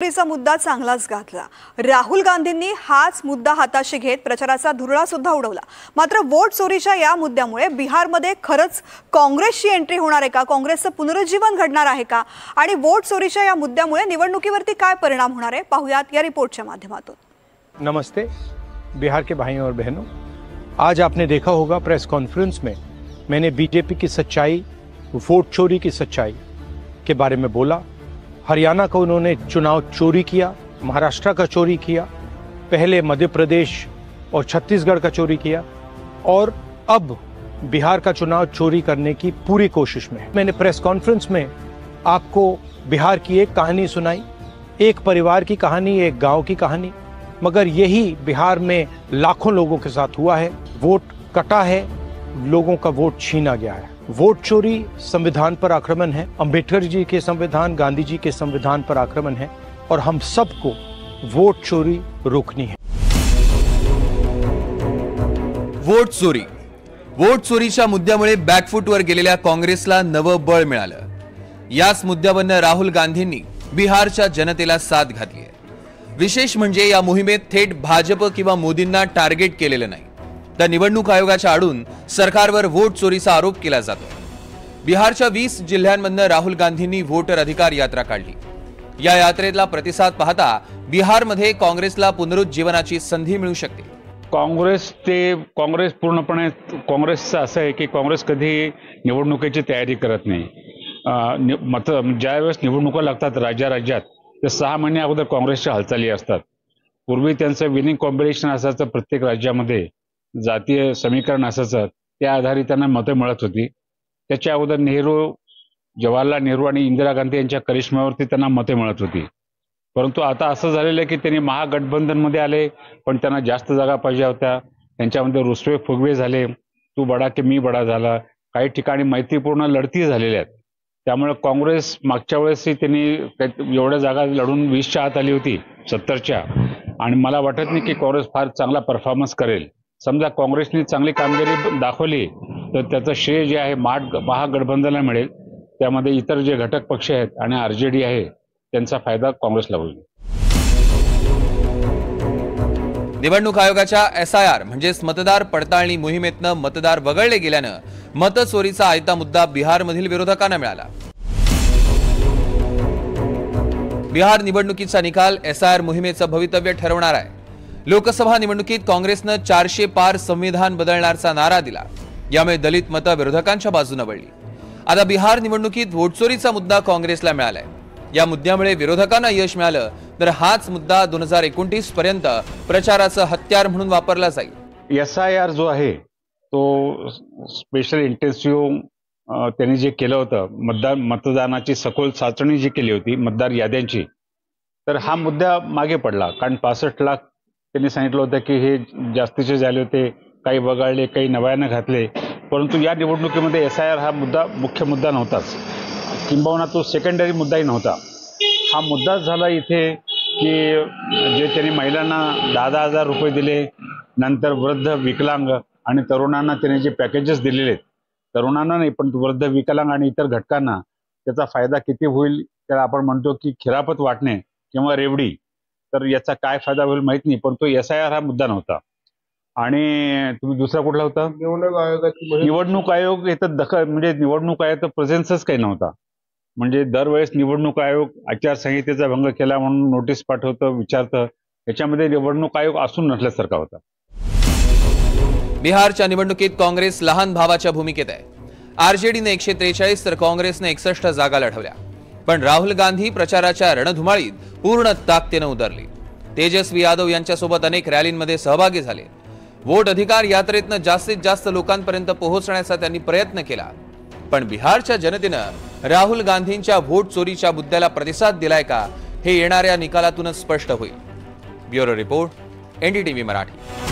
चोरीचा मुद्दा चांगलाच गाजला। राहुल गांधींनी हाच मुद्दा हाताशी घेत प्रचाराचा धुरळा सुद्धा उडवला। मात्र वोट चोरीच्या या मुद्द्यामुळे बिहारमध्ये खरंच काँग्रेसची एंट्री होणार आहे का, काँग्रेसचं पुनरुज्जीवन घडणार आहे का आणि वोट चोरीच्या या मुद्द्यामुळे निवडणुकीवरती काय परिणाम होणार आहे पाहूयात या रिपोर्टच्या माध्यमातून। नमस्ते बिहार के भाइयों और बहनों, आज आपने देखा होगा प्रेस कॉन्फ्रेंस में मैंने बीजेपी की सच्चाई, वोट चोरी की सच्चाई के बारे में बोला। हरियाणा का उन्होंने चुनाव चोरी किया, महाराष्ट्र का चोरी किया, पहले मध्य प्रदेश और छत्तीसगढ़ का चोरी किया और अब बिहार का चुनाव चोरी करने की पूरी कोशिश में है। मैंने प्रेस कॉन्फ्रेंस में आपको बिहार की एक कहानी सुनाई, एक परिवार की कहानी, एक गांव की कहानी, मगर यही बिहार में लाखों लोगों के साथ हुआ है। वोट कटा है, लोगों का वोट छीना गया है। वोट चोरी संविधान पर आक्रमण है, अंबेडकर जी के संविधान, गांधी जी के संविधान पर आक्रमण है और हम सबको वोट चोरी रोकनी है। वोट चोरीच्या मुद्द्यामुळे बॅकफूटवर गेलेल्या काँग्रेसला नवं बळ मिळालं। याच मुद्द्यावरून राहुल गांधींनी बिहारच्या जनतेला साथ घातली आहे। विशेष म्हणजे या मोहिमेत थेट भाजप किंवा मोदींना टार्गेट केलेलं नाही, तर निवडणूक आयोगाच्या आडून सरकारवर वोट चोरीचा आरोप केला जातो। बिहारच्या 20 जिल्ह्यांमधून राहुल गांधींनी वोटर अधिकार यात्रा काढली। या यात्रेला प्रतिसाद पाहता बिहारमध्ये काँग्रेसला पुनरुज्जीवनाची संधी मिळू शकते। काँग्रेस पूर्णपणे काँग्रेसचं असं आहे की काँग्रेस कधी निवडणुकीची तयारी करत नाही। ज्यावेळेस निवडणुका लागतात राज्यात ते 6 महिने अगोदर काँग्रेसच्या हालचाली असतात। पूर्वी त्यांचं विनिंग कॉम्बिनेशन असायचं, प्रत्येक राज्यामध्ये जातीय समीकरण असायचं, त्या आधारे त्यांना मतं मिळत होती। त्याच्या अगोदर जवाहरलाल नेहरू आणि इंदिरा गांधी यांच्या करिश्म्यावरती त्यांना मतं मिळत होती। परंतु आता असं झालेलं आहे की त्यांनी महागठबंधनमध्ये आले, पण त्यांना जास्त जागा पाहिजे होत्या। त्यांच्यामध्ये रुसवे फुगवे झाले, तू बडा की मी बडा झाला। काही ठिकाणी मैत्रीपूर्ण लढती झालेल्या आहेत। त्यामुळे काँग्रेस मागच्या वेळेसही त्यांनी एवढ्या जागा लढून 20च्या आत आली होती 70च्या, आणि मला वाटत नाही की काँग्रेस फार चांगला परफॉर्मन्स करेल। समजा काँग्रेसने चांगली कामगिरी दाखवली तर त्याचं श्रेय जे आहे महागठबंधनला मिळेल। त्यामध्ये इतर जे घटक पक्ष आहेत आणि आरजेडी आहे त्यांचा फायदा काँग्रेसला होईल। निवडणूक आयोगाच्या SIR म्हणजेच मतदार पडताळणी मोहिमेतनं मतदार वगळले गेल्यानं मतचोरीचा आयता मुद्दा बिहारमधील विरोधकांना मिळाला। बिहार निवडणुकीचा निकाल SIR मोहिमेचं भवितव्य ठरवणार आहे। लोकसभा निवडणुकीत काँग्रेसनं 400 पार संविधान बदलण्याचा नारा दिला, यामुळे दलित मतं विरोधकांच्या बाजूने वळली। आता बिहार निवडणुकीत वोटचोरीचा मुद्दा काँग्रेसला मिळालाय। या मुद्द्यामुळे विरोधकांना यश मिळालं तर हाच मुद्दा 2029 पर्यंत प्रचाराचं हत्यार म्हणून वापरला जाईल। SIR जो आहे तो स्पेशल इंटेन्सिव्ह त्यांनी जे केलं होतं, मतदानाची सखोल चाचणी जी केली होती मतदार याद्यांची, तर हा मुद्दा मागे पडला। कारण 65 लाख त्यांनी सांगितलं होतं की हे जास्तीचे झाले होते, काही वगळले, काही नव्यानं घातले। परंतु या निवडणुकीमध्ये SIR हा मुद्दा मुख्य मुद्दा नव्हताच, किंबहुना तो सेकंडरी मुद्दाही नव्हता। हा मुद्दाच झाला इथे की जे त्यांनी महिलांना 10,000 रुपये दिले, नंतर वृद्ध, विकलांग आणि तरुणांना त्यांनी जे पॅकेजेस दिलेले आहेत, तरुणांना नाही पण वृद्ध, विकलांग आणि इतर घटकांना त्याचा फायदा किती होईल, त्याला आपण म्हणतो की खिरापत वाटणे किंवा रेवडी, तर याचा काय फायदा होईल माहित नाही। पण तो SIR हा मुद्दा नव्हता। आणि तुम्ही दुसरा कुठला होता? निवडणूक आयोग याचं दखल, म्हणजे निवडणूक आयोगाचा प्रेझेन्सच काही नव्हता। म्हणजे दरवेळेस निवडणूक आयोग आचारसंहितेचा भंग केला म्हणून नोटीस पाठवतं, विचारतं, याच्यामध्ये निवडणूक आयोग असून नसल्यासारखा होता। बिहारच्या निवडणुकीत काँग्रेस लहान भावाच्या भूमिकेत आहे। आरजेडीने 143 तर काँग्रेसने 61 जागा लढवल्या, पण राहुल गांधी प्रचाराच्या रणधुमाळीत पूर्ण ताकदीने उतरले। तेजस्वी यादव यांच्यासोबत अनेक रॅलींमध्ये सहभागी झाले। वोट अधिकार यात्रेतनं जास्तीत जास्त लोकांपर्यंत पोहोचण्याचा त्यांनी प्रयत्न केला, पण बिहारच्या जनतेनं राहुल गांधींच्या वोट चोरीच्या मुद्द्याला प्रतिसाद दिलाय का हे येणाऱ्या निकालातूनच स्पष्ट होईल। Bureau report, NDTV Marathi.